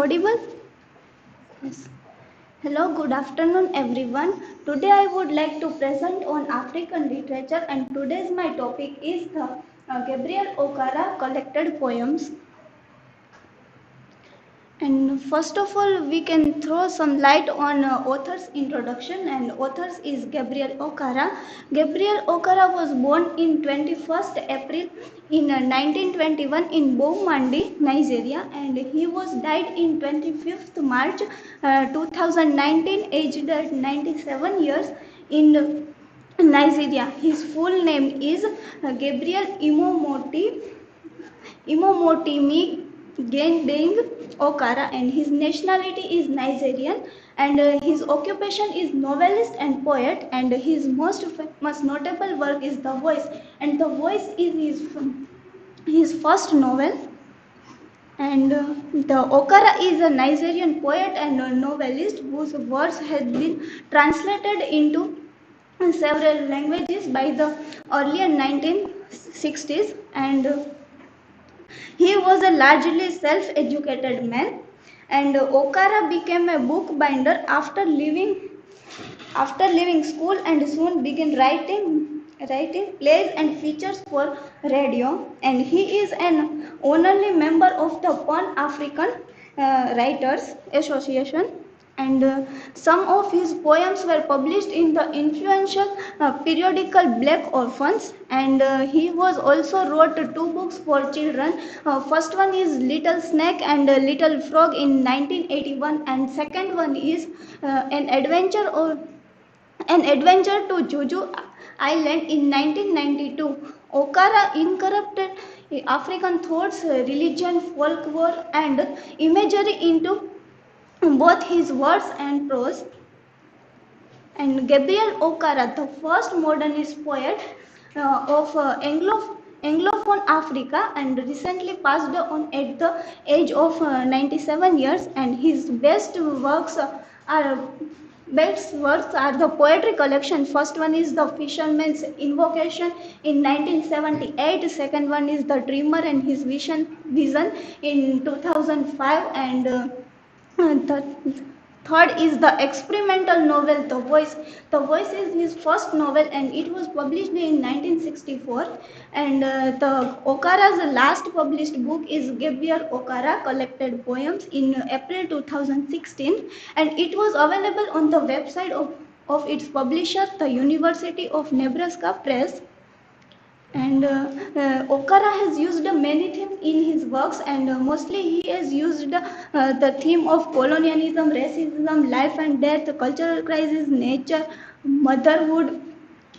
audible? Yes. Hello, good afternoon, everyone. Today I would like to present on African literature, and today's my topic is the Gabriel Okara collected poems. And first of all, we can throw some light on author's introduction. And author is Gabriel Okara. Gabriel Okara was born in 21st April in 1921 in Bomandi, Nigeria, and he was died in 25th March 2019, aged at 97 years in Nigeria. His full name is Gabriel Imomotimi Gendeng Okara, and his nationality is Nigerian, and his occupation is novelist and poet, and his most notable work is The Voice, and The Voice is his first novel. And the Okara is a Nigerian poet and a novelist whose works have been translated into several languages by the early 1960s, and he was a largely self-educated man, and Okara became a bookbinder after leaving school and soon began writing plays and features for radio. And he is an honorary member of the Pan African Writers Association, and some of his poems were published in the influential periodical Black Orphans, and he was also wrote two books for children. First one is Little Snake and Little Frog in 1981, and second one is an adventure to Juju Island in 1992. Okara incorporated African thoughts, religion, folklore, and imagery into both his words and prose. And Gabriel Okara, the first modernist poet of Anglophone Africa, and recently passed on at the age of 97 years, and his are best works are the poetry collection. First one is The Fisherman's Invocation in 1978. Second one is The Dreamer and His Vision in 2005, and the third is the experimental novel The Voice. The Voice is his first novel, and it was published in 1964. And the Okara's last published book is Gabriel Okara Collected Poems in April 2016, and it was available on the website of its publisher, the University of Nebraska Press. And Okara has used many themes in his works, and mostly he has used the theme of colonialism, racism, life and death, cultural crisis, nature, motherhood,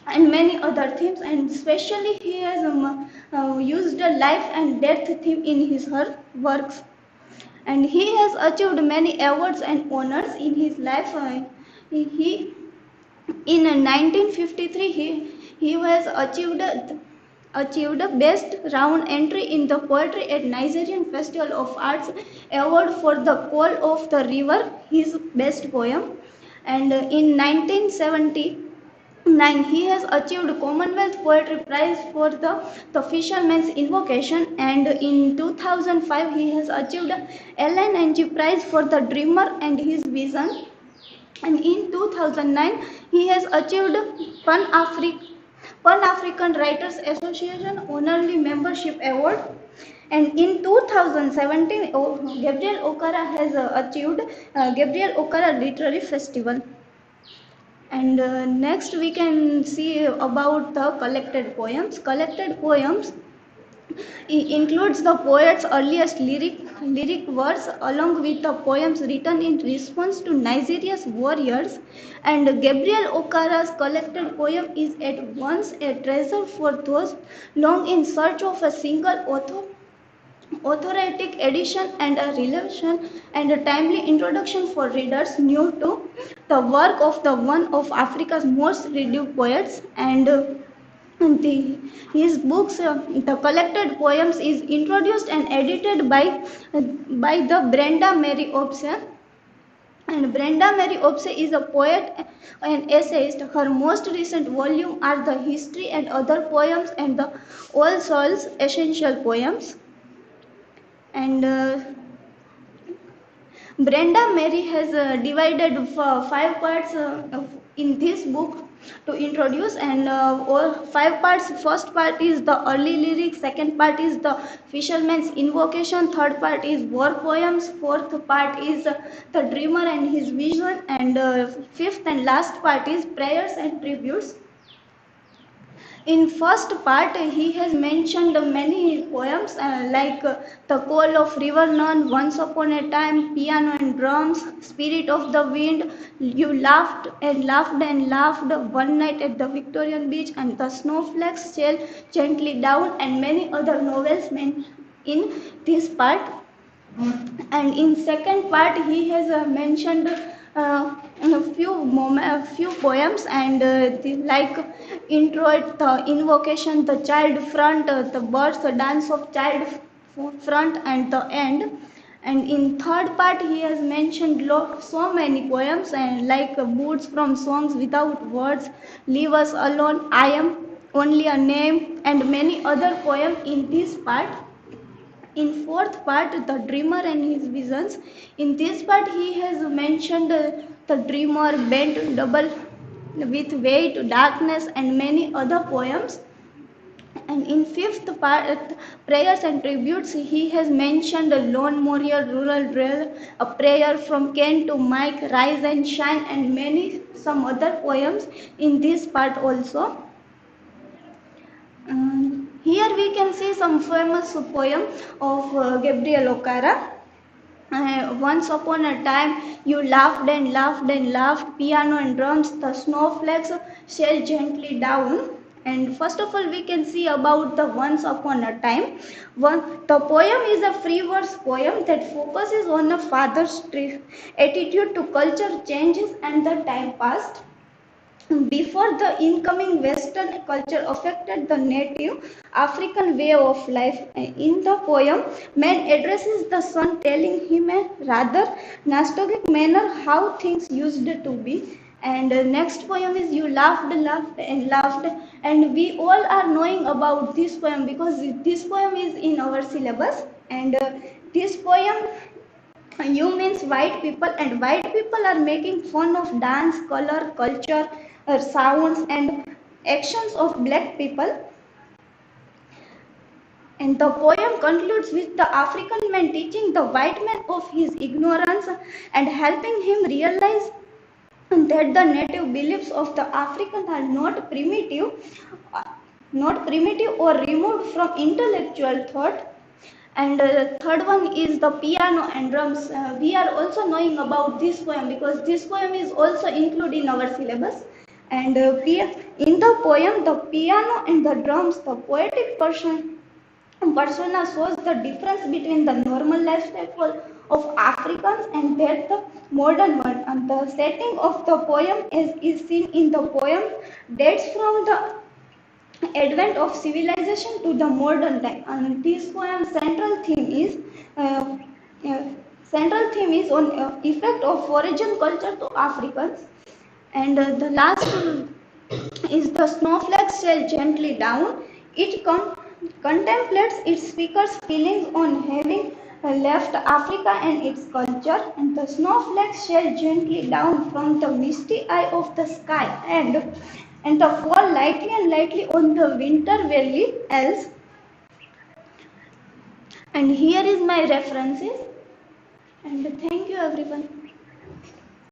and many other themes. And especially he has used the life and death theme in her works. And he has achieved many awards and honors in his life. He in 1953 he has achieved best round entry in the poetry at Nigerian Festival of Arts award for The Call of the River, his best poem. And in 1979 he has achieved Commonwealth Poetry Prize for the Fisherman's Invocation, and in 2005 he has achieved LNNG Prize for The Dreamer and His Vision, and in 2009 he has achieved Pan-African Writers Association Honorary Membership Award, and in 2017 Gabriel Okara has achieved Gabriel Okara Literary Festival. And next we can see about the collected poems. Collected poems includes the poet's earliest lyric works along with the poems written in response to Nigeria's warriors. And Gabriel Okara's collected poem is at once a treasure for those long in search of a single authentic edition, and a relation and a timely introduction for readers new to the work of the one of Africa's most read poets. And his books, the collected poems, is introduced and edited by the Brenda Mary Obse. And Brenda Mary Obse is a poet and essayist. Her most recent volume are The History and Other Poems and the All Souls Essential Poems. And Brenda Mary has divided five parts in this book to introduce, and all five parts. First part is the early lyrics, second part is the fisherman's invocation, third part is war poems, fourth part is the dreamer and his vision, and fifth and last part is prayers and tributes. In first part, he has mentioned many poems The Call of River Nun, Once Upon a Time, Piano and Drums, Spirit of the Wind, You Laughed and Laughed and Laughed, One Night at the Victorian Beach, and The Snowflakes Sail Gently Down, and many other novels in this part. And in second part he has mentioned a few poems, and like intro, the invocation, the child front, the birds, the dance of child front, and the end. And in third part he has mentioned so many poems, and moods from songs without words, Leave Us Alone, I Am Only a Name, and many other poems in this part. In fourth part, the dreamer and his visions. In this part he has mentioned the dreamer, bent double with weight, darkness, and many other poems. And in fifth part, prayers and tributes, he has mentioned a lone warrior, rural drill, a prayer from Ken to Mike, rise and shine, and many some other poems in this part also. Here we can see some famous poem of Gabriel Okara. Once upon a time, you laughed and laughed and laughed, piano and drums, the snowflakes sail gently down. And first of all, we can see about the Once Upon a Time. The poem is a free verse poem that focuses on a father's attitude to culture changes and the time past before the incoming Western culture affected the native African way of life. In the poem, man addresses the son, telling him a rather nostalgic manner how things used to be. And next poem is You Laughed, Laughed and Laughed, and we all are knowing about this poem because this poem is in our syllabus. And this poem, you means white people, and white people are making fun of dance, color, culture, sounds, and actions of black people. And the poem concludes with the African man teaching the white man of his ignorance and helping him realize that the native beliefs of the African are not primitive or removed from intellectual thought. And third one is the piano and drums. We are also knowing about this poem because this poem is also included in our syllabus. And in the poem, the piano and the drums, the poetic persona shows the difference between the normal lifestyle of Africans and that the modern one. And the setting of the poem, as is seen in the poem, dates from the advent of civilization to the modern time. And this poem's uh, uh, central theme is on effect of foreign culture to Africans. And the last is the snowflake sail gently down. It contemplates its speaker's feelings on having left Africa and its culture, and the snowflakes sail gently down from the misty eye of the sky, and the fall lightly and lightly on the winter valley else. And here is my references, and thank you everyone.